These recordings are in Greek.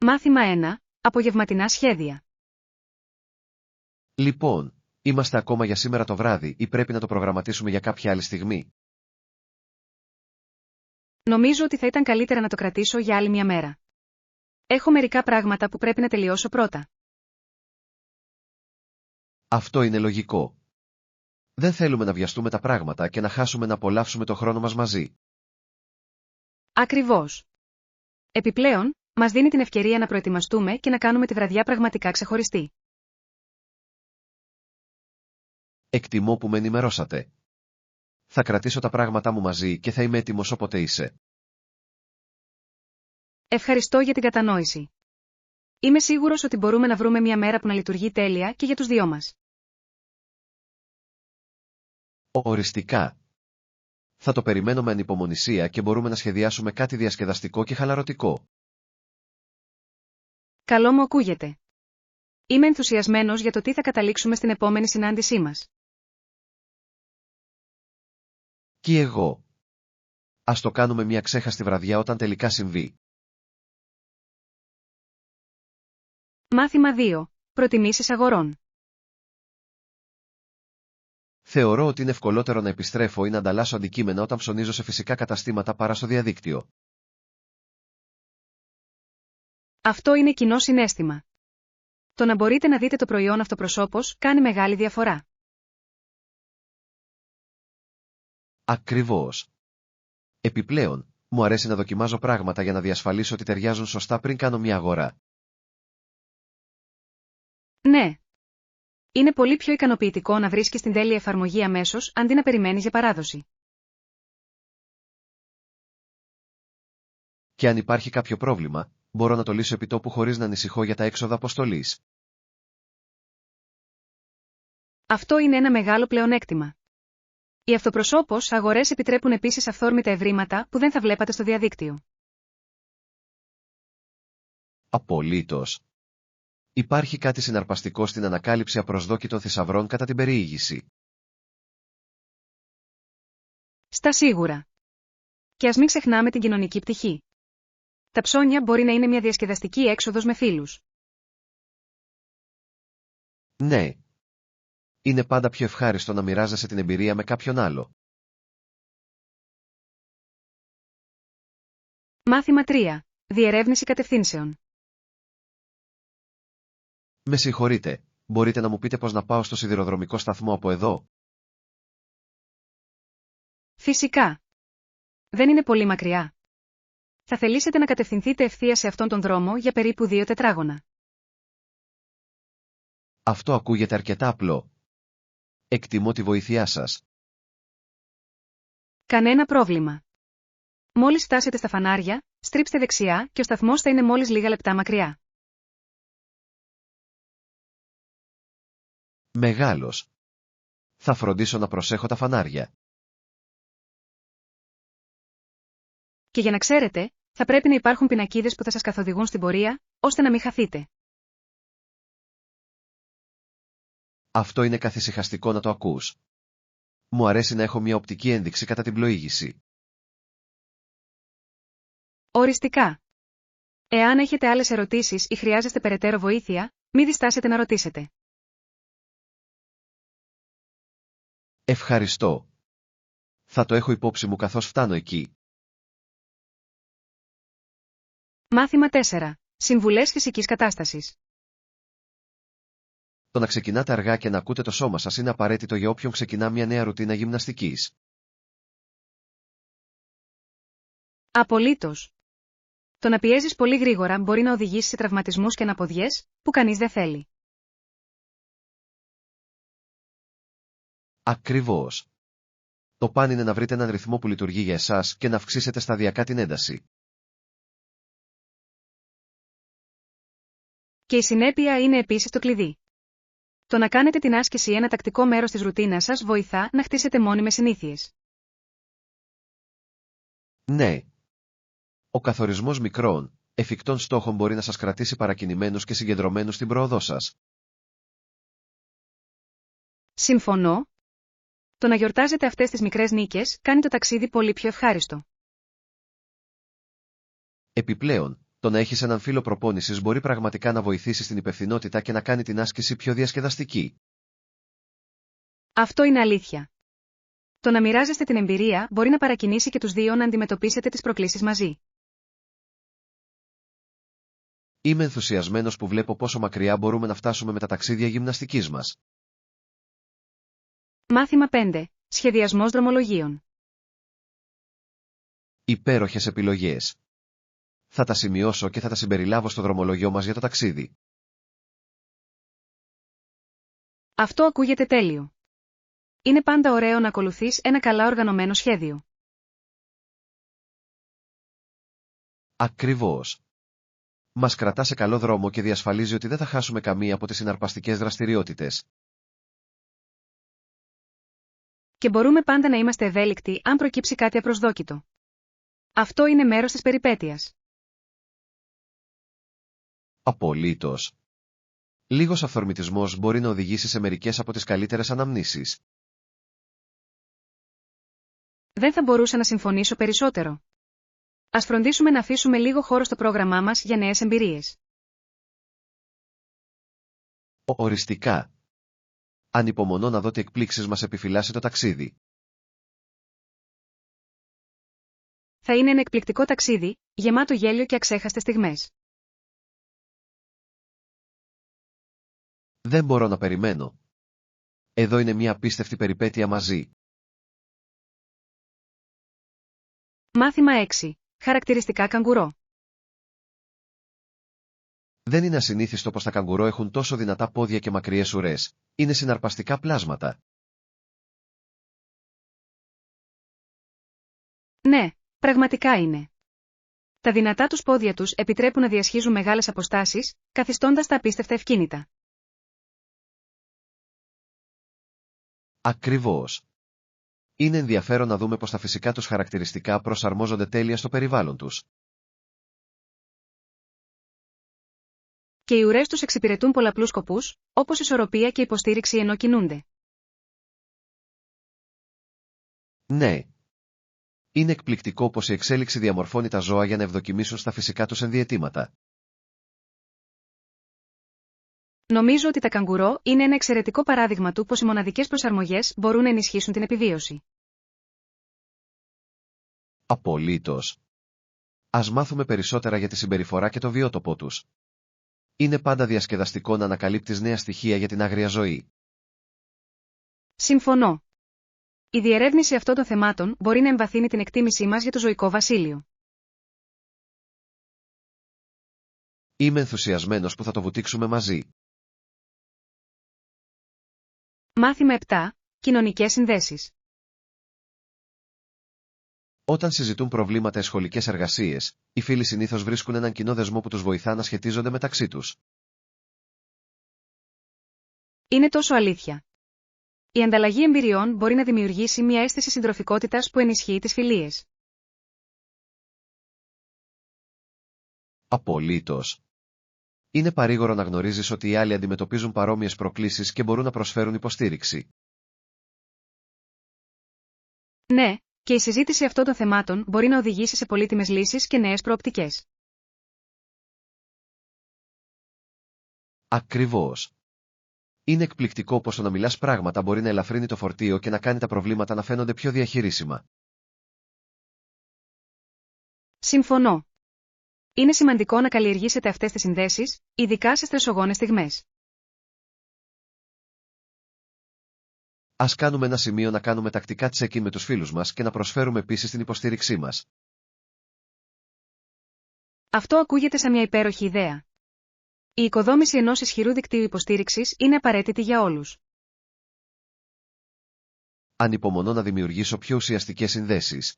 Μάθημα 1. Απογευματινά σχέδια. Λοιπόν, είμαστε ακόμα για σήμερα το βράδυ ή πρέπει να το προγραμματίσουμε για κάποια άλλη στιγμή? Νομίζω ότι θα ήταν καλύτερα να το κρατήσω για άλλη μια μέρα. Έχω μερικά πράγματα που πρέπει να τελειώσω πρώτα. Αυτό είναι λογικό. Δεν θέλουμε να βιαστούμε τα πράγματα και να χάσουμε να απολαύσουμε το χρόνο μας μαζί. Ακριβώς. Επιπλέον, μας δίνει την ευκαιρία να προετοιμαστούμε και να κάνουμε τη βραδιά πραγματικά ξεχωριστή. Εκτιμώ που με ενημερώσατε. Θα κρατήσω τα πράγματά μου μαζί και θα είμαι έτοιμος όποτε είσαι. Ευχαριστώ για την κατανόηση. Είμαι σίγουρος ότι μπορούμε να βρούμε μια μέρα που να λειτουργεί τέλεια και για τους δυο μας. Οριστικά. Θα το περιμένω με ανυπομονησία και μπορούμε να σχεδιάσουμε κάτι διασκεδαστικό και χαλαρωτικό. Καλό μου ακούγεται. Είμαι ενθουσιασμένος για το τι θα καταλήξουμε στην επόμενη συνάντησή μας. Και εγώ. Ας το κάνουμε μια ξέχαστη βραδιά όταν τελικά συμβεί. Μάθημα 2. Προτιμήσεις αγορών. Θεωρώ ότι είναι ευκολότερο να επιστρέφω ή να ανταλλάσσω αντικείμενα όταν ψωνίζω σε φυσικά καταστήματα παρά στο διαδίκτυο. Αυτό είναι κοινό συναίσθημα. Το να μπορείτε να δείτε το προϊόν αυτοπροσώπως κάνει μεγάλη διαφορά. Ακριβώς. Επιπλέον, μου αρέσει να δοκιμάζω πράγματα για να διασφαλίσω ότι ταιριάζουν σωστά πριν κάνω μια αγορά. Ναι. Είναι πολύ πιο ικανοποιητικό να βρίσκεις την τέλεια εφαρμογή αμέσως, αντί να περιμένεις για παράδοση. Και αν υπάρχει κάποιο πρόβλημα, μπορώ να το λύσω επιτόπου χωρίς να ανησυχώ για τα έξοδα αποστολής. Αυτό είναι ένα μεγάλο πλεονέκτημα. Οι αυτοπροσώπως αγορές επιτρέπουν επίσης αυθόρμητα ευρήματα που δεν θα βλέπατε στο διαδίκτυο. Απολύτως. Υπάρχει κάτι συναρπαστικό στην ανακάλυψη απροσδόκητων θησαυρών κατά την περιήγηση. Στα σίγουρα. Και ας μην ξεχνάμε την κοινωνική πτυχή. Τα ψώνια μπορεί να είναι μια διασκεδαστική έξοδος με φίλους. Ναι. Είναι πάντα πιο ευχάριστο να μοιράζεσαι την εμπειρία με κάποιον άλλο. Μάθημα 3. Διερεύνηση κατευθύνσεων. Με συγχωρείτε, μπορείτε να μου πείτε πώς να πάω στο σιδηροδρομικό σταθμό από εδώ? Φυσικά. Δεν είναι πολύ μακριά. Θα θελήσετε να κατευθυνθείτε ευθείας σε αυτόν τον δρόμο για περίπου 2 τετράγωνα. Αυτό ακούγεται αρκετά απλό. Εκτιμώ τη βοήθειά σας. Κανένα πρόβλημα. Μόλις φτάσετε στα φανάρια, στρίψτε δεξιά και ο σταθμός θα είναι μόλις λίγα λεπτά μακριά. Μεγάλος. Θα φροντίσω να προσέχω τα φανάρια. Και για να ξέρετε, θα πρέπει να υπάρχουν πινακίδες που θα σας καθοδηγούν στην πορεία, ώστε να μην χαθείτε. Αυτό είναι καθησυχαστικό να το ακούς. Μου αρέσει να έχω μια οπτική ένδειξη κατά την πλοήγηση. Οριστικά. Εάν έχετε άλλες ερωτήσεις ή χρειάζεστε περαιτέρω βοήθεια, μην διστάσετε να ρωτήσετε. Ευχαριστώ. Θα το έχω υπόψη μου καθώς φτάνω εκεί. Μάθημα 4. Συμβουλές φυσικής κατάστασης. Το να ξεκινάτε αργά και να ακούτε το σώμα σας είναι απαραίτητο για όποιον ξεκινά μια νέα ρουτίνα γυμναστικής. Απολύτως. Το να πιέζεις πολύ γρήγορα μπορεί να οδηγήσει σε τραυματισμούς και αναποδιές, που κανείς δεν θέλει. Ακριβώς. Το παν είναι να βρείτε έναν ρυθμό που λειτουργεί για εσάς και να αυξήσετε σταδιακά την ένταση. Και η συνέπεια είναι επίσης το κλειδί. Το να κάνετε την άσκηση ένα τακτικό μέρος της ρουτίνας σας βοηθά να χτίσετε μόνιμες συνήθειες. Ναι. Ο καθορισμός μικρών, εφικτών στόχων μπορεί να σας κρατήσει παρακινημένους και συγκεντρωμένους στην πρόοδό σας. Συμφωνώ. Το να γιορτάζετε αυτές τις μικρές νίκες κάνει το ταξίδι πολύ πιο ευχάριστο. Επιπλέον, Το να έχεις έναν φίλο προπόνησης μπορεί πραγματικά να βοηθήσει στην υπευθυνότητα και να κάνει την άσκηση πιο διασκεδαστική. Αυτό είναι αλήθεια. Το να μοιράζεστε την εμπειρία μπορεί να παρακινήσει και τους δύο να αντιμετωπίσετε τις προκλήσεις μαζί. Είμαι ενθουσιασμένος που βλέπω πόσο μακριά μπορούμε να φτάσουμε με τα ταξίδια γυμναστικής μας. Μάθημα 5. Σχεδιασμός δρομολογίων. Υπέροχες επιλογές. Θα τα σημειώσω και θα τα συμπεριλάβω στο δρομολογιό μας για το ταξίδι. Αυτό ακούγεται τέλειο. Είναι πάντα ωραίο να ακολουθείς ένα καλά οργανωμένο σχέδιο. Ακριβώς. Μας κρατά σε καλό δρόμο και διασφαλίζει ότι δεν θα χάσουμε καμία από τις συναρπαστικές δραστηριότητες. Και μπορούμε πάντα να είμαστε ευέλικτοι αν προκύψει κάτι απροσδόκητο. Αυτό είναι μέρος της περιπέτειας. Απολύτως. Λίγος αυθορμητισμός μπορεί να οδηγήσει σε μερικές από τις καλύτερες αναμνήσεις. Δεν θα μπορούσα να συμφωνήσω περισσότερο. Ας φροντίσουμε να αφήσουμε λίγο χώρο στο πρόγραμμά μας για νέες εμπειρίες. Οριστικά. Ανυπομονώ να δω τι εκπλήξεις μας επιφυλάσσει το ταξίδι. Θα είναι ένα εκπληκτικό ταξίδι, γεμάτο γέλιο και αξέχαστες στιγμές. Δεν μπορώ να περιμένω. Εδώ είναι μια απίστευτη περιπέτεια μαζί. Μάθημα 6. Χαρακτηριστικά καγκουρό. Δεν είναι ασυνήθιστο πως τα καγκουρό έχουν τόσο δυνατά πόδια και μακριές ουρές. Είναι συναρπαστικά πλάσματα. Ναι, πραγματικά είναι. Τα δυνατά τους πόδια τους επιτρέπουν να διασχίζουν μεγάλες αποστάσεις, καθιστώντας τα απίστευτα ευκίνητα. Ακριβώς. Είναι ενδιαφέρον να δούμε πως τα φυσικά τους χαρακτηριστικά προσαρμόζονται τέλεια στο περιβάλλον τους. Και οι ουρές τους εξυπηρετούν πολλαπλούς σκοπούς, όπως ισορροπία και υποστήριξη ενώ κινούνται. Ναι. Είναι εκπληκτικό πως η εξέλιξη διαμορφώνει τα ζώα για να ευδοκιμήσουν στα φυσικά τους ενδιαιτήματα. Νομίζω ότι τα καγκουρό είναι ένα εξαιρετικό παράδειγμα του πως οι μοναδικές προσαρμογές μπορούν να ενισχύσουν την επιβίωση. Απολύτως. Ας μάθουμε περισσότερα για τη συμπεριφορά και το βιότοπό τους. Είναι πάντα διασκεδαστικό να ανακαλύπτεις νέα στοιχεία για την άγρια ζωή. Συμφωνώ. Η διερεύνηση αυτών των θεμάτων μπορεί να εμβαθύνει την εκτίμησή μας για το ζωικό βασίλειο. Είμαι ενθουσιασμένος που θα το βουτήξουμε μαζί. Μάθημα 7. Κοινωνικές συνδέσεις. Όταν συζητούν προβλήματα ή σχολικές εργασίες, οι φίλοι συνήθως βρίσκουν έναν κοινό δεσμό που τους βοηθά να σχετίζονται μεταξύ τους. Είναι τόσο αλήθεια. Η ανταλλαγή εμπειριών μπορεί να δημιουργήσει μια αίσθηση συντροφικότητας που ενισχύει τις φιλίες. Απολύτως. Είναι παρήγορο να γνωρίζεις ότι οι άλλοι αντιμετωπίζουν παρόμοιες προκλήσεις και μπορούν να προσφέρουν υποστήριξη. Ναι, και η συζήτηση αυτών των θεμάτων μπορεί να οδηγήσει σε πολύτιμες λύσεις και νέες προοπτικές. Ακριβώς. Είναι εκπληκτικό πως το να μιλάς πράγματα μπορεί να ελαφρύνει το φορτίο και να κάνει τα προβλήματα να φαίνονται πιο διαχειρίσιμα. Συμφωνώ. Είναι σημαντικό να καλλιεργήσετε αυτές τις συνδέσεις, ειδικά σε στρεσογόνες στιγμές. Ας κάνουμε ένα σημείο να κάνουμε τακτικά check-in με τους φίλους μας και να προσφέρουμε επίσης την υποστήριξή μας. Αυτό ακούγεται σαν μια υπέροχη ιδέα. Η οικοδόμηση ενός ισχυρού δικτύου υποστήριξης είναι απαραίτητη για όλους. Ανυπομονώ να δημιουργήσω πιο ουσιαστικές συνδέσεις.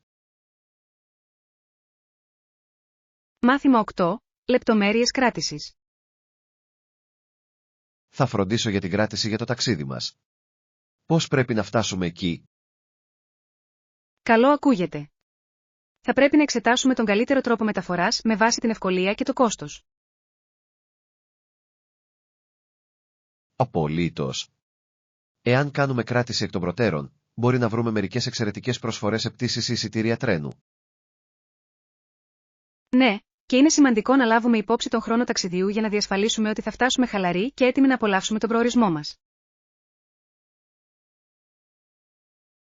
Μάθημα 8. Λεπτομέρειες κράτησης. Θα φροντίσω για την κράτηση για το ταξίδι μας. Πώς πρέπει να φτάσουμε εκεί? Καλό ακούγεται. Θα πρέπει να εξετάσουμε τον καλύτερο τρόπο μεταφοράς με βάση την ευκολία και το κόστος. Απολύτως. Εάν κάνουμε κράτηση εκ των προτέρων, μπορεί να βρούμε μερικές εξαιρετικές προσφορές σε πτήσεις ή εισιτήρια τρένου. Ναι, Και είναι σημαντικό να λάβουμε υπόψη τον χρόνο ταξιδιού για να διασφαλίσουμε ότι θα φτάσουμε χαλαροί και έτοιμοι να απολαύσουμε τον προορισμό μας.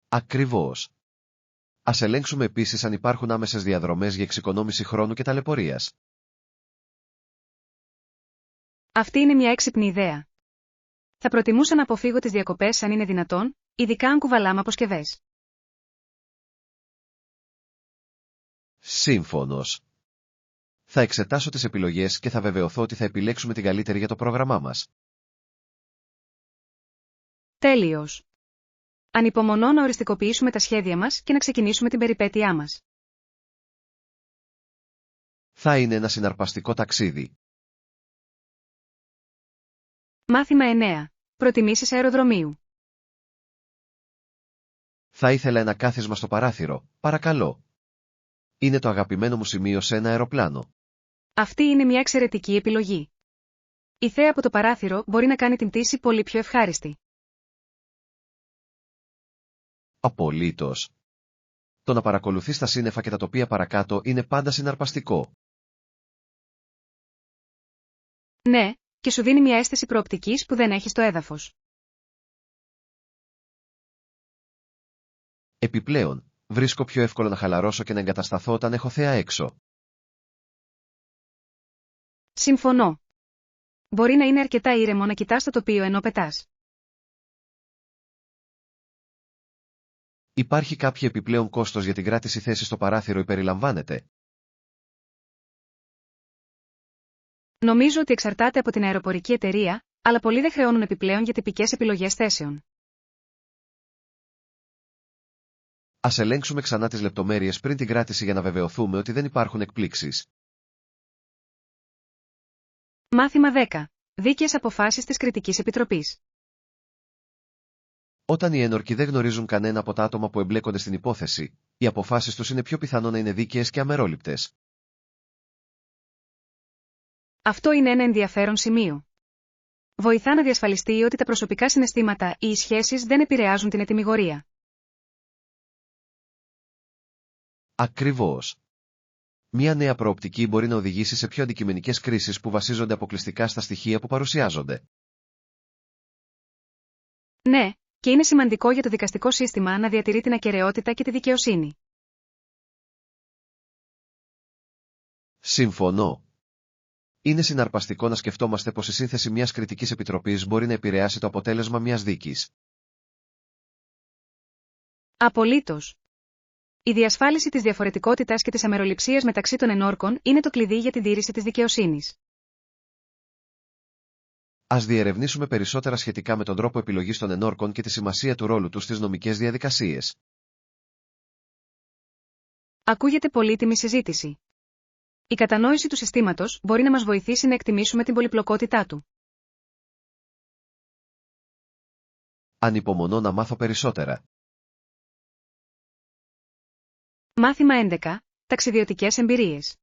Ακριβώς. Ας ελέγξουμε επίσης αν υπάρχουν άμεσες διαδρομές για εξοικονόμηση χρόνου και ταλαιπωρίας. Αυτή είναι μια έξυπνη ιδέα. Θα προτιμούσα να αποφύγω τις διακοπές αν είναι δυνατόν, ειδικά αν κουβαλάμε αποσκευές. Σύμφωνος. Θα εξετάσω τις επιλογές και θα βεβαιωθώ ότι θα επιλέξουμε την καλύτερη για το πρόγραμμά μας. Τέλειος. Ανυπομονώ να οριστικοποιήσουμε τα σχέδια μας και να ξεκινήσουμε την περιπέτειά μας. Θα είναι ένα συναρπαστικό ταξίδι. Μάθημα 9. Προτιμήσεις αεροδρομίου. Θα ήθελα ένα κάθισμα στο παράθυρο, παρακαλώ. Είναι το αγαπημένο μου σημείο σε ένα αεροπλάνο. Αυτή είναι μια εξαιρετική επιλογή. Η θέα από το παράθυρο μπορεί να κάνει την πτήση πολύ πιο ευχάριστη. Απολύτως. Το να παρακολουθείς τα σύννεφα και τα τοπία παρακάτω είναι πάντα συναρπαστικό. Ναι, και σου δίνει μια αίσθηση προοπτικής που δεν έχει στο έδαφος. Επιπλέον, βρίσκω πιο εύκολο να χαλαρώσω και να εγκατασταθώ όταν έχω θέα έξω. Συμφωνώ. Μπορεί να είναι αρκετά ήρεμο να κοιτάς το τοπίο ενώ πετάς. Υπάρχει κάποιο επιπλέον κόστος για την κράτηση θέση στο παράθυρο ή περιλαμβάνεται? Νομίζω ότι εξαρτάται από την αεροπορική εταιρεία, αλλά πολλοί δεν χρεώνουν επιπλέον για τυπικές επιλογές θέσεων. Ας ελέγξουμε ξανά τις λεπτομέρειες πριν την κράτηση για να βεβαιωθούμε ότι δεν υπάρχουν εκπλήξεις. Μάθημα 10. Δίκαιες αποφάσεις της Κριτικής Επιτροπής. Όταν οι ένορκοι δεν γνωρίζουν κανένα από τα άτομα που εμπλέκονται στην υπόθεση, οι αποφάσεις τους είναι πιο πιθανό να είναι δίκαιες και αμερόληπτες. Αυτό είναι ένα ενδιαφέρον σημείο. Βοηθά να διασφαλιστεί ότι τα προσωπικά συναισθήματα ή οι σχέσεις δεν επηρεάζουν την ετυμηγορία. Ακριβώς. Μια νέα προοπτική μπορεί να οδηγήσει σε πιο αντικειμενικές κρίσεις που βασίζονται αποκλειστικά στα στοιχεία που παρουσιάζονται. Ναι, και είναι σημαντικό για το δικαστικό σύστημα να διατηρεί την ακεραιότητα και τη δικαιοσύνη. Συμφωνώ. Είναι συναρπαστικό να σκεφτόμαστε πως η σύνθεση μιας κριτικής επιτροπής μπορεί να επηρεάσει το αποτέλεσμα μιας δίκης. Απολύτως. Η διασφάλιση της διαφορετικότητας και της αμεροληψίας μεταξύ των ενόρκων είναι το κλειδί για την τήρηση της δικαιοσύνης. Ας διερευνήσουμε περισσότερα σχετικά με τον τρόπο επιλογής των ενόρκων και τη σημασία του ρόλου τους στις νομικές διαδικασίες. Ακούγεται πολύτιμη συζήτηση. Η κατανόηση του συστήματος μπορεί να μας βοηθήσει να εκτιμήσουμε την πολυπλοκότητά του. Ανυπομονώ να μάθω περισσότερα. Μάθημα 11. Ταξιδιωτικές εμπειρίες.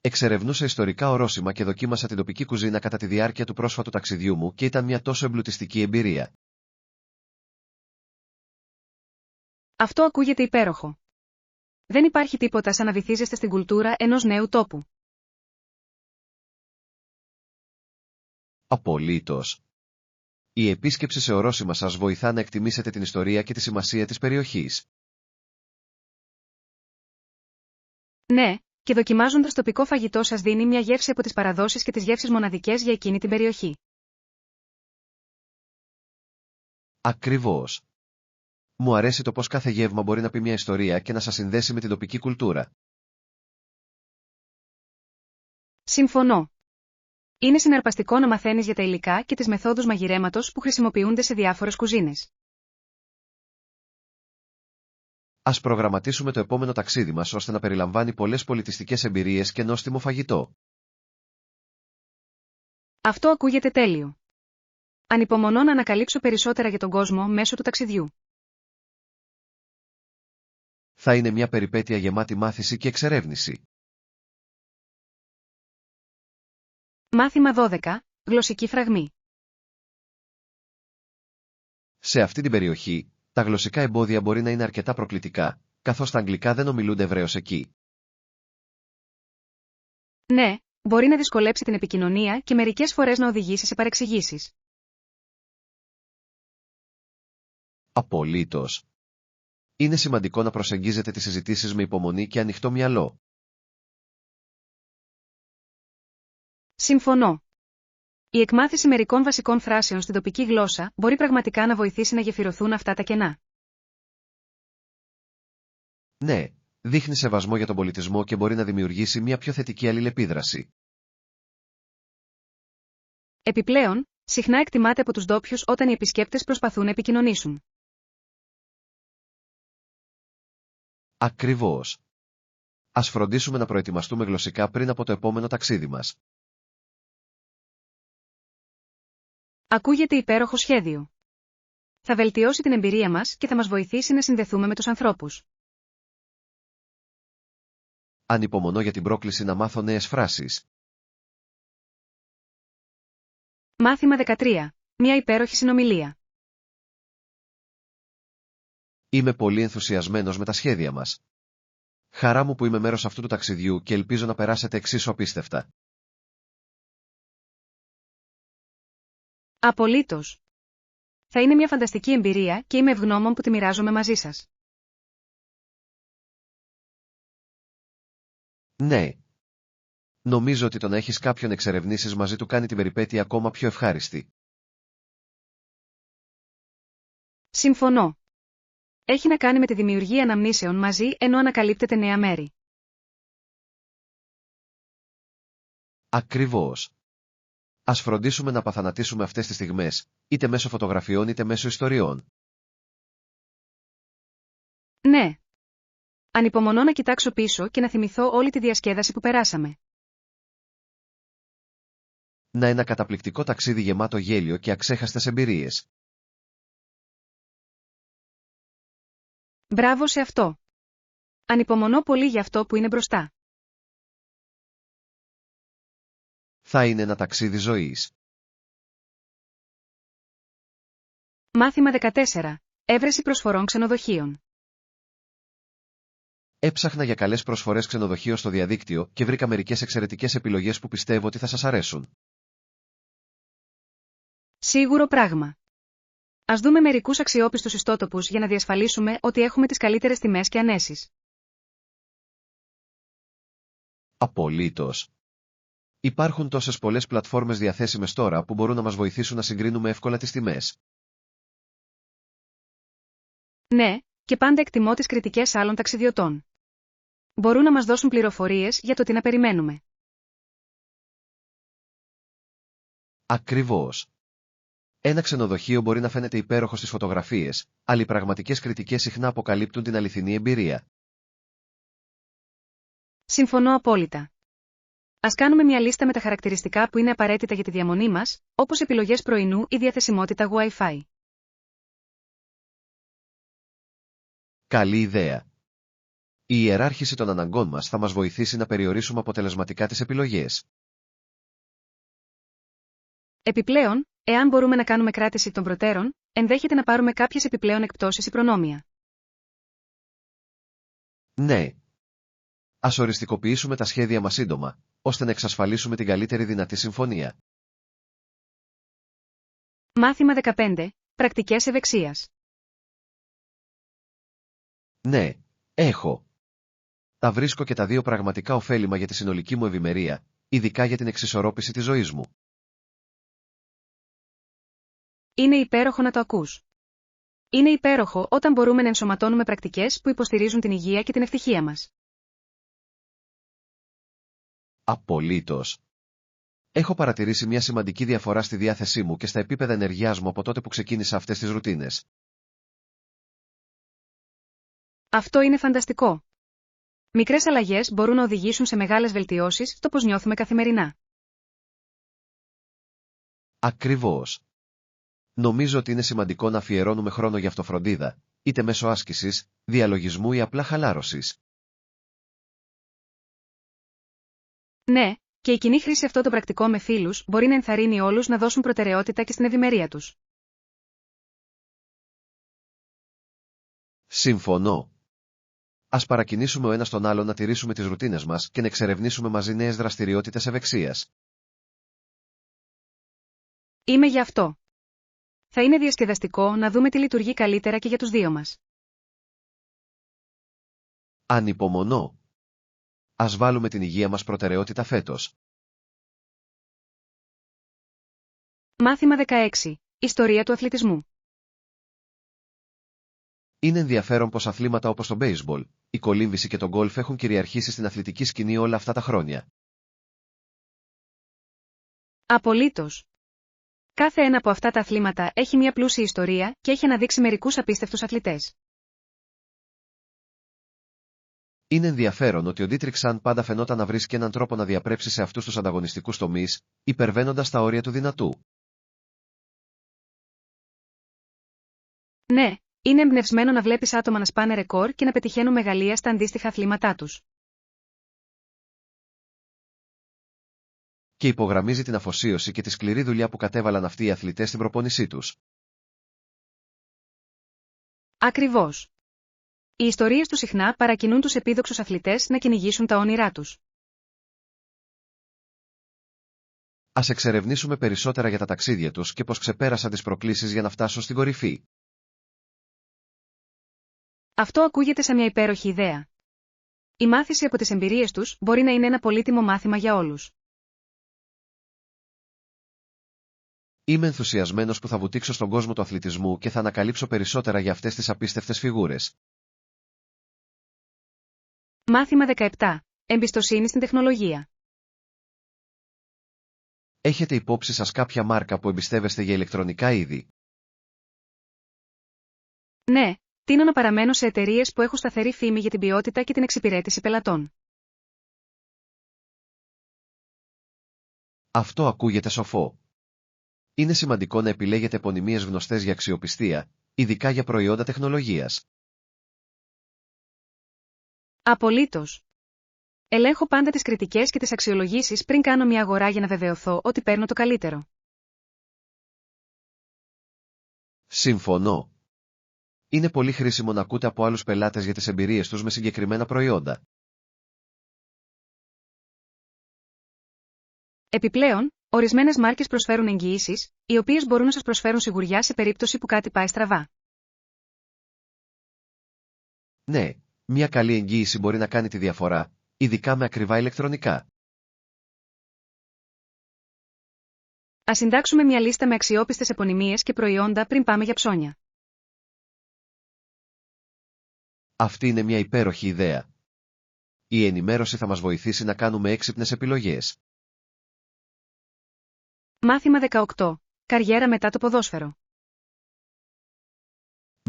Εξερευνούσα ιστορικά ορόσημα και δοκίμασα την τοπική κουζίνα κατά τη διάρκεια του πρόσφατου ταξιδιού μου και ήταν μια τόσο εμπλουτιστική εμπειρία. Αυτό ακούγεται υπέροχο. Δεν υπάρχει τίποτα σαν να βυθίζεστε στην κουλτούρα ενός νέου τόπου. Απολύτως. Η επίσκεψη σε ορόσημα σας βοηθά να εκτιμήσετε την ιστορία και τη σημασία της περιοχής. Ναι, και δοκιμάζοντας τοπικό φαγητό σας δίνει μια γεύση από τις παραδόσεις και τις γεύσεις μοναδικές για εκείνη την περιοχή. Ακριβώς. Μου αρέσει το πως κάθε γεύμα μπορεί να πει μια ιστορία και να σας συνδέσει με την τοπική κουλτούρα. Συμφωνώ. Είναι συναρπαστικό να μαθαίνεις για τα υλικά και τις μεθόδους μαγειρέματος που χρησιμοποιούνται σε διάφορες κουζίνες. Ας προγραμματίσουμε το επόμενο ταξίδι μας ώστε να περιλαμβάνει πολλές πολιτιστικές εμπειρίες και νόστιμο φαγητό. Αυτό ακούγεται τέλειο. Ανυπομονώ να ανακαλύψω περισσότερα για τον κόσμο μέσω του ταξιδιού. Θα είναι μια περιπέτεια γεμάτη μάθηση και εξερεύνηση. Μάθημα 12. Γλωσσική φραγμή. Σε αυτή την περιοχή, τα γλωσσικά εμπόδια μπορεί να είναι αρκετά προκλητικά, καθώς τα αγγλικά δεν ομιλούνται ευρέως εκεί. Ναι, μπορεί να δυσκολέψει την επικοινωνία και μερικές φορές να οδηγήσει σε παρεξηγήσεις. Απολύτως. Είναι σημαντικό να προσεγγίζετε τις συζητήσεις με υπομονή και ανοιχτό μυαλό. Συμφωνώ. Η εκμάθηση μερικών βασικών φράσεων στην τοπική γλώσσα μπορεί πραγματικά να βοηθήσει να γεφυρωθούν αυτά τα κενά. Ναι, δείχνει σεβασμό για τον πολιτισμό και μπορεί να δημιουργήσει μια πιο θετική αλληλεπίδραση. Επιπλέον, συχνά εκτιμάται από τους ντόπιους όταν οι επισκέπτες προσπαθούν να επικοινωνήσουν. Ακριβώς. Ας φροντίσουμε να προετοιμαστούμε γλωσσικά πριν από το επόμενο ταξίδι μας. Ακούγεται υπέροχο σχέδιο. Θα βελτιώσει την εμπειρία μας και θα μας βοηθήσει να συνδεθούμε με τους ανθρώπους. Ανυπομονώ για την πρόκληση να μάθω νέες φράσεις. Μάθημα 13. Μια υπέροχη συνομιλία. Είμαι πολύ ενθουσιασμένος με τα σχέδια μας. Χαρά μου που είμαι μέρος αυτού του ταξιδιού και ελπίζω να περάσετε εξίσου απίστευτα. Απολύτως. Θα είναι μια φανταστική εμπειρία και είμαι ευγνώμων που τη μοιράζομαι μαζί σας. Ναι. Νομίζω ότι το να έχεις κάποιον εξερευνήσεις μαζί του κάνει την περιπέτεια ακόμα πιο ευχάριστη. Συμφωνώ. Έχει να κάνει με τη δημιουργία αναμνήσεων μαζί ενώ ανακαλύπτεται νέα μέρη. Ακριβώς. Ας φροντίσουμε να παθανατήσουμε αυτές τις στιγμές, είτε μέσω φωτογραφιών είτε μέσω ιστοριών. Ναι. Ανυπομονώ να κοιτάξω πίσω και να θυμηθώ όλη τη διασκέδαση που περάσαμε. Να ένα καταπληκτικό ταξίδι γεμάτο γέλιο και αξέχαστες εμπειρίες. Μπράβο σε αυτό. Ανυπομονώ πολύ για αυτό που είναι μπροστά. Θα είναι ένα ταξίδι ζωής. Μάθημα 14. Έβρεση προσφορών ξενοδοχείων. Έψαχνα για καλές προσφορές ξενοδοχείο στο διαδίκτυο και βρήκα μερικές εξαιρετικές επιλογές που πιστεύω ότι θα σας αρέσουν. Σίγουρο πράγμα. Ας δούμε μερικούς αξιόπιστους ιστότοπους για να διασφαλίσουμε ότι έχουμε τις καλύτερες τιμές και ανέσεις. Απολύτως. Υπάρχουν τόσες πολλές πλατφόρμες διαθέσιμες τώρα που μπορούν να μας βοηθήσουν να συγκρίνουμε εύκολα τις τιμές. Ναι, και πάντα εκτιμώ τις κριτικές άλλων ταξιδιωτών. Μπορούν να μας δώσουν πληροφορίες για το τι να περιμένουμε. Ακριβώς. Ένα ξενοδοχείο μπορεί να φαίνεται υπέροχο στις φωτογραφίες, αλλά οι πραγματικές κριτικές συχνά αποκαλύπτουν την αληθινή εμπειρία. Συμφωνώ απόλυτα. Ας κάνουμε μια λίστα με τα χαρακτηριστικά που είναι απαραίτητα για τη διαμονή μας, όπως επιλογές πρωινού ή διαθεσιμότητα Wi-Fi. Καλή ιδέα. Η ιεράρχηση των αναγκών μας θα μας βοηθήσει να περιορίσουμε αποτελεσματικά τις επιλογές. Επιπλέον, εάν μπορούμε να κάνουμε κράτηση των προτέρων, ενδέχεται να πάρουμε κάποιες επιπλέον εκπτώσεις ή προνόμια. Ναι. Ας οριστικοποιήσουμε τα σχέδια μας σύντομα, ώστε να εξασφαλίσουμε την καλύτερη δυνατή συμφωνία. Μάθημα 15. Πρακτικές ευεξίας. Ναι, έχω. Τα βρίσκω και τα δύο πραγματικά ωφέλιμα για τη συνολική μου ευημερία, ειδικά για την εξισορρόπηση της ζωής μου. Είναι υπέροχο να το ακούς. Είναι υπέροχο όταν μπορούμε να ενσωματώνουμε πρακτικές που υποστηρίζουν την υγεία και την ευτυχία μας. Απολύτως. Έχω παρατηρήσει μια σημαντική διαφορά στη διάθεσή μου και στα επίπεδα ενεργειάς μου από τότε που ξεκίνησα αυτές τις ρουτίνες. Αυτό είναι φανταστικό. Μικρές αλλαγές μπορούν να οδηγήσουν σε μεγάλες βελτιώσεις στο πώς νιώθουμε καθημερινά. Ακριβώς. Νομίζω ότι είναι σημαντικό να αφιερώνουμε χρόνο για αυτοφροντίδα, είτε μέσω άσκησης, διαλογισμού ή απλά χαλάρωσης. Ναι, και η κοινή χρήση αυτών των πρακτικών με φίλους μπορεί να ενθαρρύνει όλους να δώσουν προτεραιότητα και στην ευημερία τους. Συμφωνώ. Ας παρακινήσουμε ο ένας τον άλλο να τηρήσουμε τις ρουτίνες μας και να εξερευνήσουμε μαζί νέες δραστηριότητες ευεξίας. Είμαι γι' αυτό. Θα είναι διασκεδαστικό να δούμε τι λειτουργεί καλύτερα και για τους δύο μας. Ανυπομονώ. Ας βάλουμε την υγεία μας προτεραιότητα φέτος. Μάθημα 16. Ιστορία του αθλητισμού. Είναι ενδιαφέρον πως αθλήματα όπως το baseball, η κολύμβηση και το γκολφ έχουν κυριαρχήσει στην αθλητική σκηνή όλα αυτά τα χρόνια. Απολύτως. Κάθε ένα από αυτά τα αθλήματα έχει μια πλούσια ιστορία και έχει αναδείξει μερικούς απίστευτους αθλητές. Είναι ενδιαφέρον ότι ο Ντίτριξαν πάντα φαινόταν να βρίσκει έναν τρόπο να διαπρέψει σε αυτούς τους ανταγωνιστικούς τομείς, υπερβαίνοντας τα όρια του δυνατού. Ναι, είναι εμπνευσμένο να βλέπεις άτομα να σπάνε ρεκόρ και να πετυχαίνουν μεγαλεία στα αντίστοιχα αθλήματά τους. Και υπογραμμίζει την αφοσίωση και τη σκληρή δουλειά που κατέβαλαν αυτοί οι αθλητές στην προπόνησή τους. Ακριβώς. Οι ιστορίες του συχνά παρακινούν τους επίδοξους αθλητές να κυνηγήσουν τα όνειρά τους. Ας εξερευνήσουμε περισσότερα για τα ταξίδια τους και πώς ξεπέρασαν τις προκλήσεις για να φτάσουν στην κορυφή. Αυτό ακούγεται σαν μια υπέροχη ιδέα. Η μάθηση από τις εμπειρίες τους μπορεί να είναι ένα πολύτιμο μάθημα για όλους. Είμαι ενθουσιασμένος που θα βουτήξω στον κόσμο του αθλητισμού και θα ανακαλύψω περισσότερα για αυτές τις απίστευτες φιγούρες. Μάθημα 17. Εμπιστοσύνη στην τεχνολογία. Έχετε υπόψη σας κάποια μάρκα που εμπιστεύεστε για ηλεκτρονικά είδη? Ναι, τείνω να παραμένω σε εταιρείες που έχουν σταθερή φήμη για την ποιότητα και την εξυπηρέτηση πελατών. Αυτό ακούγεται σοφό. Είναι σημαντικό να επιλέγετε επωνυμίες γνωστές για αξιοπιστία, ειδικά για προϊόντα τεχνολογίας. Απολύτως. Ελέγχω πάντα τις κριτικές και τις αξιολογήσεις πριν κάνω μια αγορά για να βεβαιωθώ ότι παίρνω το καλύτερο. Συμφωνώ. Είναι πολύ χρήσιμο να ακούτε από άλλους πελάτες για τις εμπειρίες τους με συγκεκριμένα προϊόντα. Επιπλέον, ορισμένες μάρκες προσφέρουν εγγυήσεις, οι οποίες μπορούν να σας προσφέρουν σιγουριά σε περίπτωση που κάτι πάει στραβά. Ναι, μια καλή εγγύηση μπορεί να κάνει τη διαφορά, ειδικά με ακριβά ηλεκτρονικά. Ας συντάξουμε μια λίστα με αξιόπιστες επωνυμίες και προϊόντα πριν πάμε για ψώνια. Αυτή είναι μια υπέροχη ιδέα. Η ενημέρωση θα μας βοηθήσει να κάνουμε έξυπνες επιλογές. Μάθημα 18. Καριέρα μετά το ποδόσφαιρο.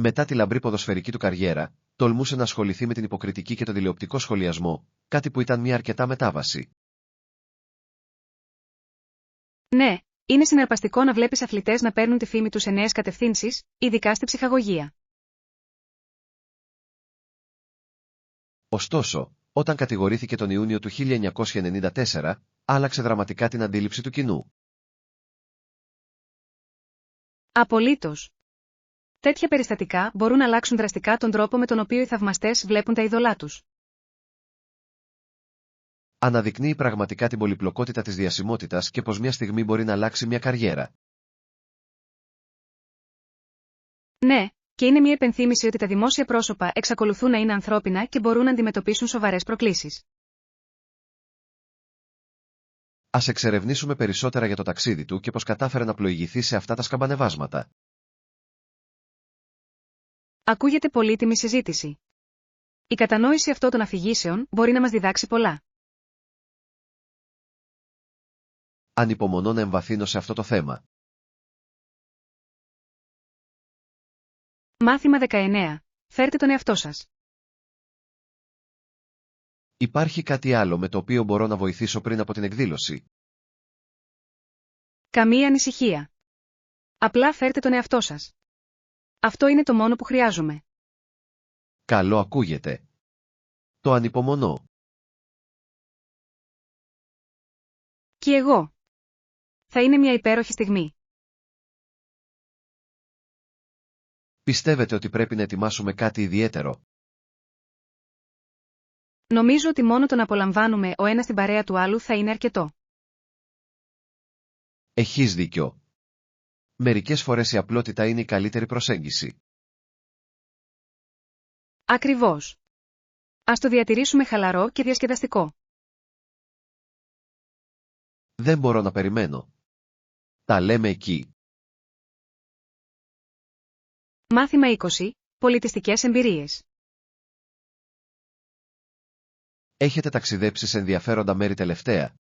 Μετά τη λαμπρή ποδοσφαιρική του καριέρα, τολμούσε να ασχοληθεί με την υποκριτική και τον τηλεοπτικό σχολιασμό, κάτι που ήταν μια αρκετά μετάβαση. Ναι, είναι συναρπαστικό να βλέπεις αθλητές να παίρνουν τη φήμη τους σε νέες κατευθύνσεις, ειδικά στη ψυχαγωγία. Ωστόσο, όταν κατηγορήθηκε τον Ιούνιο του 1994, άλλαξε δραματικά την αντίληψη του κοινού. Απολύτως. Τέτοια περιστατικά μπορούν να αλλάξουν δραστικά τον τρόπο με τον οποίο οι θαυμαστές βλέπουν τα είδωλά τους. Αναδεικνύει πραγματικά την πολυπλοκότητα της διασημότητας και πως μια στιγμή μπορεί να αλλάξει μια καριέρα. Ναι, και είναι μια υπενθύμηση ότι τα δημόσια πρόσωπα εξακολουθούν να είναι ανθρώπινα και μπορούν να αντιμετωπίσουν σοβαρές προκλήσεις. Ας εξερευνήσουμε περισσότερα για το ταξίδι του και πως κατάφερε να πλοηγηθεί σε αυτά τα σκαμπανεβάσματα. Ακούγεται πολύτιμη συζήτηση. Η κατανόηση αυτών των αφηγήσεων μπορεί να μας διδάξει πολλά. Ανυπομονώ να εμβαθύνω σε αυτό το θέμα. Μάθημα 19. Φέρτε τον εαυτό σας. Υπάρχει κάτι άλλο με το οποίο μπορώ να βοηθήσω πριν από την εκδήλωση? Καμία ανησυχία. Απλά φέρτε τον εαυτό σας. Αυτό είναι το μόνο που χρειάζομαι. Καλό ακούγεται. Το ανυπομονώ. Και εγώ. Θα είναι μια υπέροχη στιγμή. Πιστεύετε ότι πρέπει να ετοιμάσουμε κάτι ιδιαίτερο? Νομίζω ότι μόνο το να απολαμβάνουμε ο ένας την παρέα του άλλου θα είναι αρκετό. Έχεις δίκιο. Μερικές φορές η απλότητα είναι η καλύτερη προσέγγιση. Ακριβώς. Ας το διατηρήσουμε χαλαρό και διασκεδαστικό. Δεν μπορώ να περιμένω. Τα λέμε εκεί. Μάθημα 20. Πολιτιστικές εμπειρίες. Έχετε ταξιδέψει σε ενδιαφέροντα μέρη τελευταία?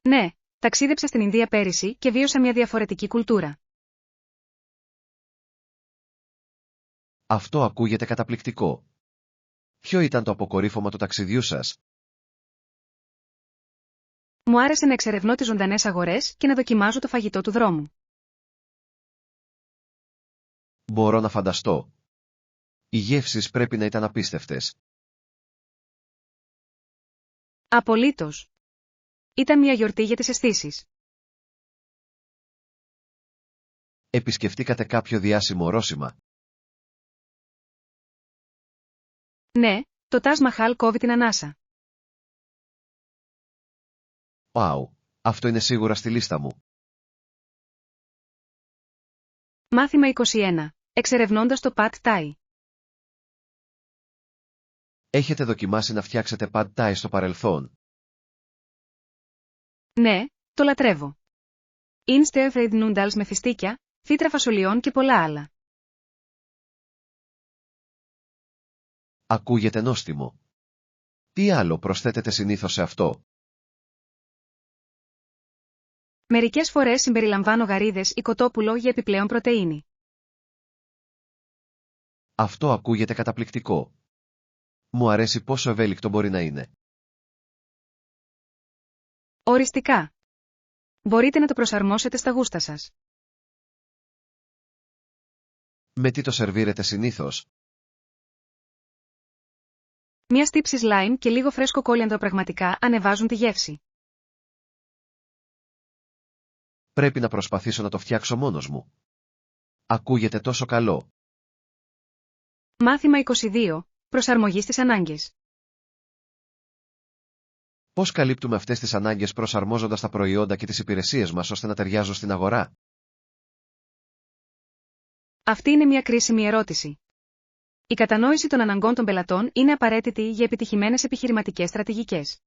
Ναι, ταξίδεψα στην Ινδία πέρυσι και βίωσα μια διαφορετική κουλτούρα. Αυτό ακούγεται καταπληκτικό. Ποιο ήταν το αποκορύφωμα του ταξιδιού σας? Μου άρεσε να εξερευνώ τις ζωντανές αγορές και να δοκιμάζω το φαγητό του δρόμου. Μπορώ να φανταστώ. Οι γεύσεις πρέπει να ήταν απίστευτες. Απολύτως. Ήταν μια γιορτή για τις αισθήσεις. Επισκεφτήκατε κάποιο διάσημο ορόσημα? Ναι, το Τάζ Μαχάλ κόβει την ανάσα. Wow, αυτό είναι σίγουρα στη λίστα μου. Μάθημα 21. Εξερευνώντας το Pad Thai. Έχετε δοκιμάσει να φτιάξετε Pad Thai στο παρελθόν? Ναι, το λατρεύω. Είναι stir-fried noodles με φιστίκια, φύτρα φασολιών και πολλά άλλα. Ακούγεται νόστιμο. Τι άλλο προσθέτετε συνήθως σε αυτό? Μερικές φορές συμπεριλαμβάνω γαρίδες ή κοτόπουλο για επιπλέον πρωτεΐνη. Αυτό ακούγεται καταπληκτικό. Μου αρέσει πόσο ευέλικτο μπορεί να είναι. Οριστικά. Μπορείτε να το προσαρμόσετε στα γούστα σας. Με τι το σερβίρετε συνήθως? Μια στύψη λάιμ και λίγο φρέσκο κόλιανδρο πραγματικά ανεβάζουν τη γεύση. Πρέπει να προσπαθήσω να το φτιάξω μόνος μου. Ακούγεται τόσο καλό. Μάθημα 22. Προσαρμογή στις ανάγκες. Πώς καλύπτουμε αυτές τις ανάγκες προσαρμόζοντας τα προϊόντα και τις υπηρεσίες μας ώστε να ταιριάζουν στην αγορά? Αυτή είναι μια κρίσιμη ερώτηση. Η κατανόηση των αναγκών των πελατών είναι απαραίτητη για επιτυχημένες επιχειρηματικές στρατηγικές.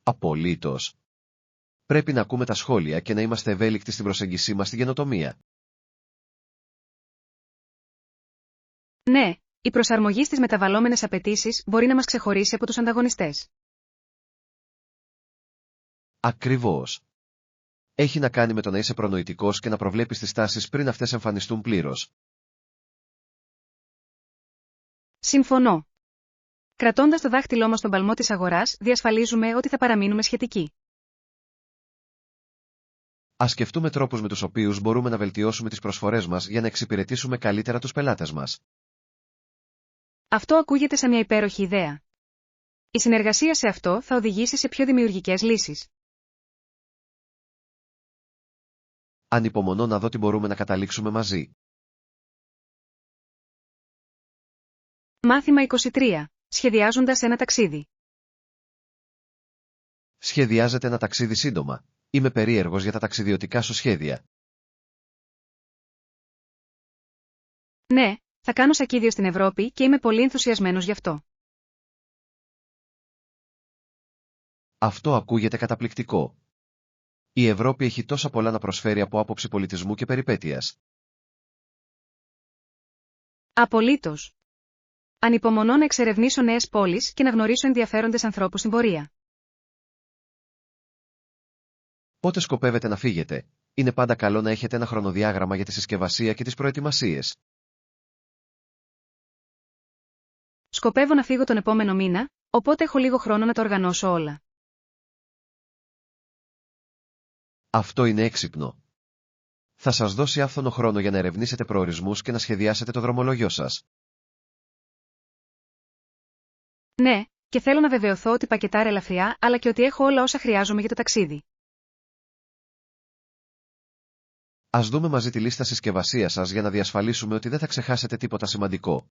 Απολύτως. Πρέπει να ακούμε τα σχόλια και να είμαστε ευέλικτοι στην προσέγγισή μας στην καινοτομία. Ναι, η προσαρμογή στις μεταβαλλόμενες απαιτήσεις μπορεί να μας ξεχωρίσει από τους ανταγωνιστές. Ακριβώς. Έχει να κάνει με το να είσαι προνοητικός και να προβλέπεις τις τάσεις πριν αυτές εμφανιστούν πλήρως. Συμφωνώ. Κρατώντας το δάχτυλό μας στον παλμό της αγοράς, διασφαλίζουμε ότι θα παραμείνουμε σχετικοί. Ας σκεφτούμε τρόπους με τους οποίους μπορούμε να βελτιώσουμε τις προσφορές μας για να εξυπηρετήσουμε καλύτερα τους πελάτες μας. Αυτό ακούγεται σαν μια υπέροχη ιδέα. Η συνεργασία σε αυτό θα οδηγήσει σε πιο δημιουργικές λύσεις. Ανυπομονώ να δω τι μπορούμε να καταλήξουμε μαζί. Μάθημα 23. Σχεδιάζοντας ένα ταξίδι. Σχεδιάζετε ένα ταξίδι σύντομα? Είμαι περίεργος για τα ταξιδιωτικά σου σχέδια. Ναι, θα κάνω σακίδιο στην Ευρώπη και είμαι πολύ ενθουσιασμένος γι' αυτό. Αυτό ακούγεται καταπληκτικό. Η Ευρώπη έχει τόσα πολλά να προσφέρει από άποψη πολιτισμού και περιπέτειας. Απολύτως. Ανυπομονώ να εξερευνήσω νέες πόλεις και να γνωρίσω ενδιαφέροντες ανθρώπους στην πορεία. Πότε σκοπεύετε να φύγετε? Είναι πάντα καλό να έχετε ένα χρονοδιάγραμμα για τη συσκευασία και τις προετοιμασίες. Σκοπεύω να φύγω τον επόμενο μήνα, οπότε έχω λίγο χρόνο να τα οργανώσω όλα. Αυτό είναι έξυπνο. Θα σας δώσει άφθονο χρόνο για να ερευνήσετε προορισμούς και να σχεδιάσετε το δρομολόγιο σας. Ναι, και θέλω να βεβαιωθώ ότι πακετάρω ελαφριά, αλλά και ότι έχω όλα όσα χρειάζομαι για το ταξίδι. Ας δούμε μαζί τη λίστα συσκευασίας σας για να διασφαλίσουμε ότι δεν θα ξεχάσετε τίποτα σημαντικό.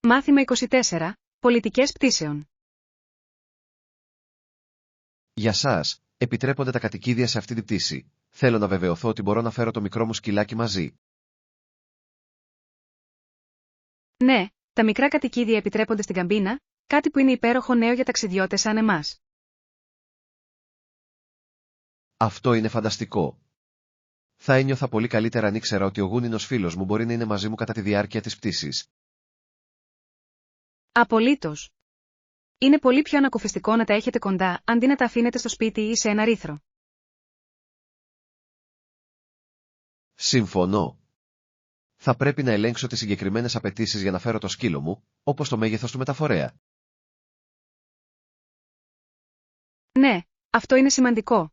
Μάθημα 24. Πολιτικές πτήσεων. Για σας, επιτρέπονται τα κατοικίδια σε αυτή την πτήση. Θέλω να βεβαιωθώ ότι μπορώ να φέρω το μικρό μου σκυλάκι μαζί. Ναι, τα μικρά κατοικίδια επιτρέπονται στην καμπίνα, κάτι που είναι υπέροχο νέο για ταξιδιώτες σαν εμάς. Αυτό είναι φανταστικό. Θα ένιωθα πολύ καλύτερα αν ήξερα ότι ο γούνινος φίλος μου μπορεί να είναι μαζί μου κατά τη διάρκεια της πτήσης. Απολύτως. Είναι πολύ πιο ανακουφιστικό να τα έχετε κοντά, αντί να τα αφήνετε στο σπίτι ή σε ένα ρήθρο. Συμφωνώ. Θα πρέπει να ελέγξω τις συγκεκριμένες απαιτήσεις για να φέρω το σκύλο μου, όπως το μέγεθος του μεταφορέα. Ναι, αυτό είναι σημαντικό.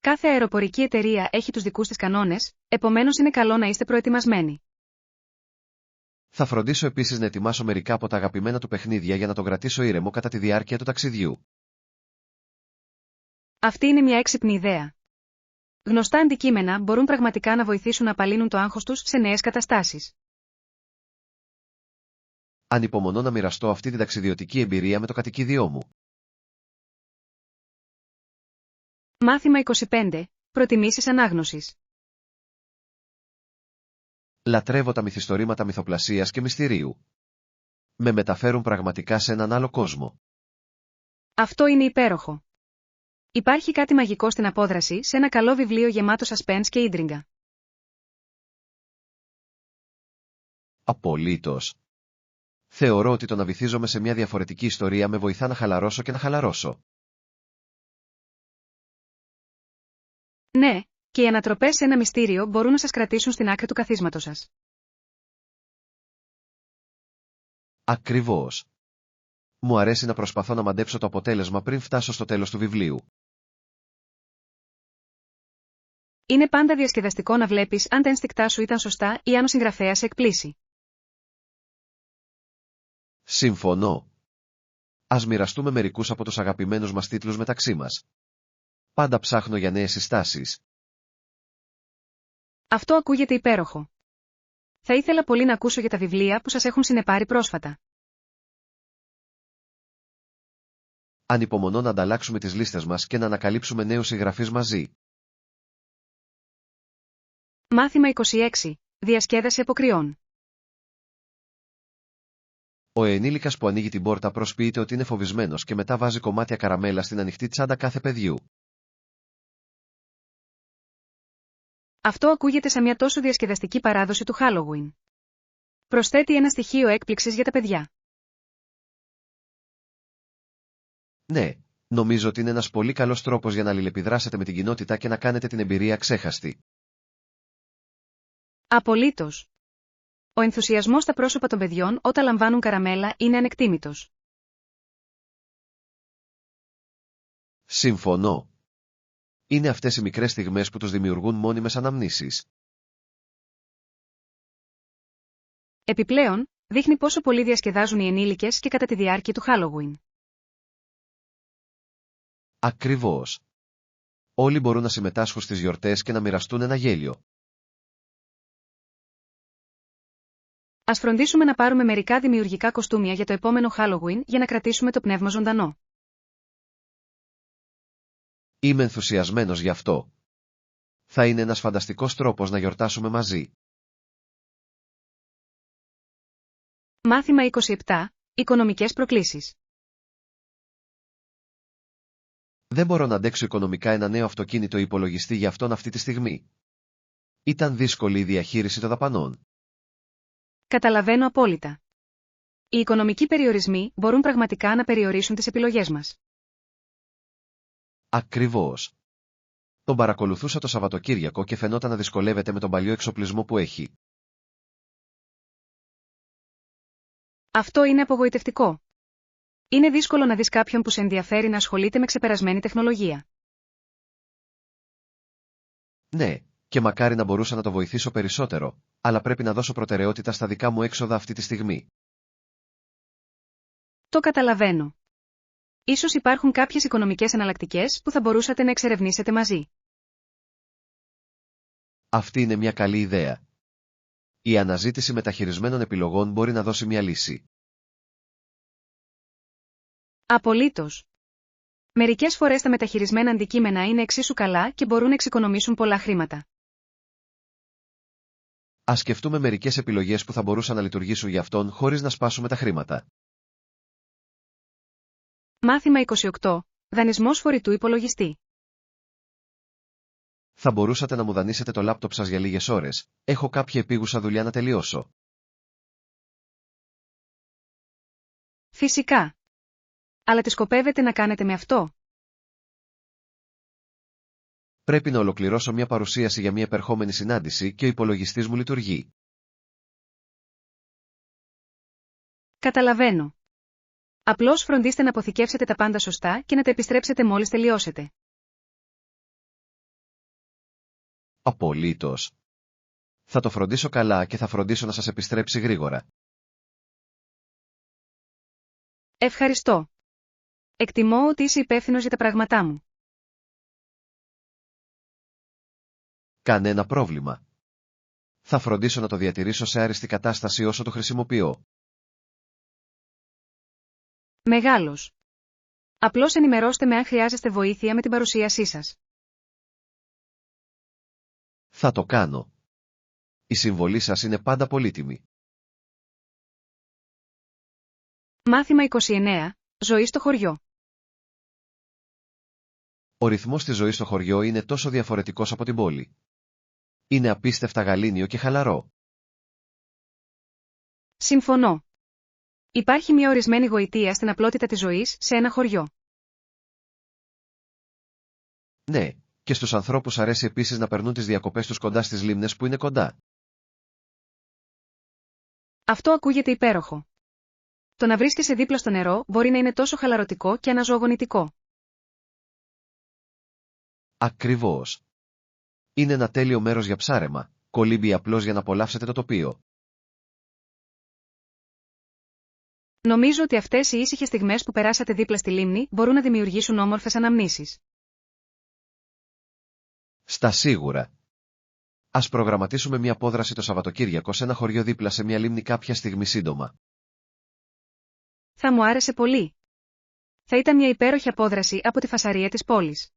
Κάθε αεροπορική εταιρεία έχει τους δικούς της κανόνες, επομένως είναι καλό να είστε προετοιμασμένοι. Θα φροντίσω επίσης να ετοιμάσω μερικά από τα αγαπημένα του παιχνίδια για να τον κρατήσω ήρεμο κατά τη διάρκεια του ταξιδιού. Αυτή είναι μια έξυπνη ιδέα. Γνωστά αντικείμενα μπορούν πραγματικά να βοηθήσουν να απαλύνουν το άγχος τους σε νέες καταστάσεις. Ανυπομονώ να μοιραστώ αυτή την ταξιδιωτική εμπειρία με το κατοικίδιό μου. Μάθημα 25. Προτιμήσεις ανάγνωσης. Λατρεύω τα μυθιστορήματα μυθοπλασίας και μυστηρίου. Με μεταφέρουν πραγματικά σε έναν άλλο κόσμο. Αυτό είναι υπέροχο. Υπάρχει κάτι μαγικό στην απόδραση σε ένα καλό βιβλίο γεμάτο suspense και ίντριγκα. Απολύτως. Θεωρώ ότι το να βυθίζομαι σε μια διαφορετική ιστορία με βοηθά να χαλαρώσω και να χαλαρώσω. Ναι, και οι ανατροπές σε ένα μυστήριο μπορούν να σας κρατήσουν στην άκρη του καθίσματος σας. Ακριβώς. Μου αρέσει να προσπαθώ να μαντέψω το αποτέλεσμα πριν φτάσω στο τέλος του βιβλίου. Είναι πάντα διασκεδαστικό να βλέπεις αν τα ένστικτά σου ήταν σωστά ή αν ο συγγραφέας σε εκπλήσει. Συμφωνώ. Ας μοιραστούμε μερικούς από τους αγαπημένους μας τίτλους μεταξύ μας. Πάντα ψάχνω για νέες συστάσεις. Αυτό ακούγεται υπέροχο. Θα ήθελα πολύ να ακούσω για τα βιβλία που σας έχουν συνεπάρει πρόσφατα. Ανυπομονώ να ανταλλάξουμε τις λίστες μας και να ανακαλύψουμε νέους συγγραφείς μαζί. Μάθημα 26. Διασκέδαση αποκριών. Ο ενήλικας που ανοίγει την πόρτα προσποιείται ότι είναι φοβισμένος και μετά βάζει κομμάτια καραμέλα στην ανοιχτή τσάντα κάθε παιδιού. Αυτό ακούγεται σαν μια τόσο διασκεδαστική παράδοση του Halloween. Προσθέτει ένα στοιχείο έκπληξης για τα παιδιά. Ναι, νομίζω ότι είναι ένας πολύ καλός τρόπος για να αλληλεπιδράσετε με την κοινότητα και να κάνετε την εμπειρία ξέχαστη. Απολύτως. Ο ενθουσιασμός στα πρόσωπα των παιδιών όταν λαμβάνουν καραμέλα είναι ανεκτήμητος. Συμφωνώ. Είναι αυτές οι μικρές στιγμές που τους δημιουργούν μόνιμες αναμνήσεις. Επιπλέον, δείχνει πόσο πολύ διασκεδάζουν οι ενήλικες και κατά τη διάρκεια του Halloween. Ακριβώς. Όλοι μπορούν να συμμετάσχουν στις γιορτές και να μοιραστούν ένα γέλιο. Ας φροντίσουμε να πάρουμε μερικά δημιουργικά κοστούμια για το επόμενο Halloween για να κρατήσουμε το πνεύμα ζωντανό. Είμαι ενθουσιασμένος γι' αυτό. Θα είναι ένας φανταστικός τρόπος να γιορτάσουμε μαζί. Μάθημα 27. Οικονομικές προκλήσεις. Δεν μπορώ να αντέξω οικονομικά ένα νέο αυτοκίνητο ή υπολογιστή για αυτόν αυτή τη στιγμή. Ήταν δύσκολη η διαχείριση των δαπανών. Καταλαβαίνω απόλυτα. Οι οικονομικοί περιορισμοί μπορούν πραγματικά να περιορίσουν τις επιλογές μας. Ακριβώς. Τον παρακολουθούσα το Σαββατοκύριακο και φαινόταν να δυσκολεύεται με τον παλιό εξοπλισμό που έχει. Αυτό είναι απογοητευτικό. Είναι δύσκολο να δεις κάποιον που σε ενδιαφέρει να ασχολείται με ξεπερασμένη τεχνολογία. Ναι, και μακάρι να μπορούσα να το βοηθήσω περισσότερο, αλλά πρέπει να δώσω προτεραιότητα στα δικά μου έξοδα αυτή τη στιγμή. Το καταλαβαίνω. Ίσως υπάρχουν κάποιες οικονομικές εναλλακτικές που θα μπορούσατε να εξερευνήσετε μαζί. Αυτή είναι μια καλή ιδέα. Η αναζήτηση μεταχειρισμένων επιλογών μπορεί να δώσει μια λύση. Απολύτως. Μερικές φορές τα μεταχειρισμένα αντικείμενα είναι εξίσου καλά και μπορούν να εξοικονομήσουν πολλά χρήματα. Ας σκεφτούμε μερικές επιλογές που θα μπορούσαν να λειτουργήσουν για αυτόν χωρίς να σπάσουμε τα χρήματα. Μάθημα 28. Δανεισμός φορητού υπολογιστή. Θα μπορούσατε να μου δανείσετε το λάπτοπ σας για λίγες ώρες. Έχω κάποια επίγουσα δουλειά να τελειώσω. Φυσικά. Αλλά τι σκοπεύετε να κάνετε με αυτό? Πρέπει να ολοκληρώσω μια παρουσίαση για μια επερχόμενη συνάντηση και ο υπολογιστής μου λειτουργεί. Καταλαβαίνω. Απλώς φροντίστε να αποθηκεύσετε τα πάντα σωστά και να τα επιστρέψετε μόλις τελειώσετε. Απολύτως. Θα το φροντίσω καλά και θα φροντίσω να σας επιστρέψει γρήγορα. Ευχαριστώ. Εκτιμώ ότι είσαι υπεύθυνος για τα πράγματά μου. Κανένα πρόβλημα. Θα φροντίσω να το διατηρήσω σε άριστη κατάσταση όσο το χρησιμοποιώ. Μεγάλος. Απλώς ενημερώστε με αν χρειάζεστε βοήθεια με την παρουσίασή σας. Θα το κάνω. Η συμβολή σας είναι πάντα πολύτιμη. Μάθημα 29. Ζωή στο χωριό. Ο ρυθμός της ζωής στο χωριό είναι τόσο διαφορετικός από την πόλη. Είναι απίστευτα γαλήνιο και χαλαρό. Συμφωνώ. Υπάρχει μια ορισμένη γοητεία στην απλότητα της ζωής σε ένα χωριό. Ναι, και στους ανθρώπους αρέσει επίσης να περνούν τις διακοπές τους κοντά στις λίμνες που είναι κοντά. Αυτό ακούγεται υπέροχο. Το να βρίσκεσαι δίπλα στο νερό μπορεί να είναι τόσο χαλαρωτικό και αναζωογονητικό. Ακριβώς. Είναι ένα τέλειο μέρος για ψάρεμα, κολύμπι απλώς για να απολαύσετε το τοπίο. Νομίζω ότι αυτές οι ήσυχες στιγμές που περάσατε δίπλα στη λίμνη μπορούν να δημιουργήσουν όμορφες αναμνήσεις. Στα σίγουρα. Ας προγραμματίσουμε μια απόδραση το Σαββατοκύριακο σε ένα χωριό δίπλα σε μια λίμνη κάποια στιγμή σύντομα. Θα μου άρεσε πολύ. Θα ήταν μια υπέροχη απόδραση από τη φασαρία της πόλης.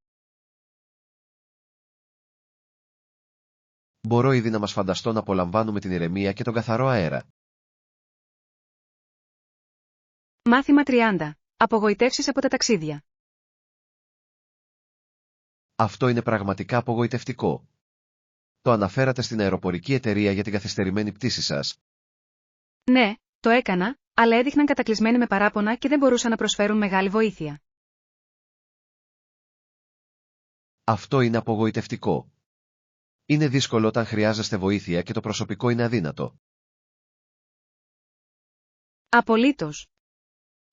Μπορώ ήδη να μας φανταστώ να απολαμβάνουμε την ηρεμία και τον καθαρό αέρα. Μάθημα 30. Απογοητεύσεις από τα ταξίδια. Αυτό είναι πραγματικά απογοητευτικό. Το αναφέρατε στην αεροπορική εταιρεία για την καθυστερημένη πτήση σας. Ναι, το έκανα, αλλά έδειχναν κατακλεισμένοι με παράπονα και δεν μπορούσαν να προσφέρουν μεγάλη βοήθεια. Αυτό είναι απογοητευτικό. Είναι δύσκολο όταν χρειάζεστε βοήθεια και το προσωπικό είναι αδύνατο. Απολύτως.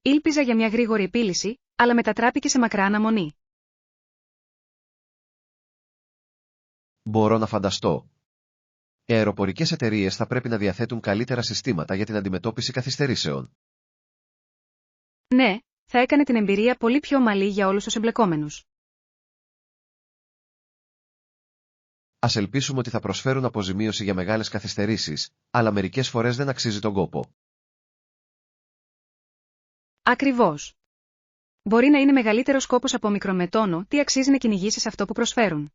Ήλπιζα για μια γρήγορη επίλυση, αλλά μετατράπηκε σε μακρά αναμονή. Μπορώ να φανταστώ. Οι αεροπορικές εταιρείες θα πρέπει να διαθέτουν καλύτερα συστήματα για την αντιμετώπιση καθυστερήσεων. Ναι, θα έκανε την εμπειρία πολύ πιο ομαλή για όλους τους εμπλεκόμενους. Ας ελπίσουμε ότι θα προσφέρουν αποζημίωση για μεγάλες καθυστερήσεις, αλλά μερικές φορές δεν αξίζει τον κόπο. Ακριβώς. Μπορεί να είναι μεγαλύτερος κόπος από μικρομετόνο τι αξίζει να κυνηγήσεις αυτό που προσφέρουν.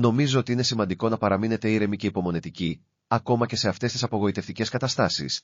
Νομίζω ότι είναι σημαντικό να παραμείνετε ήρεμοι και υπομονετικοί, ακόμα και σε αυτές τις απογοητευτικές καταστάσεις.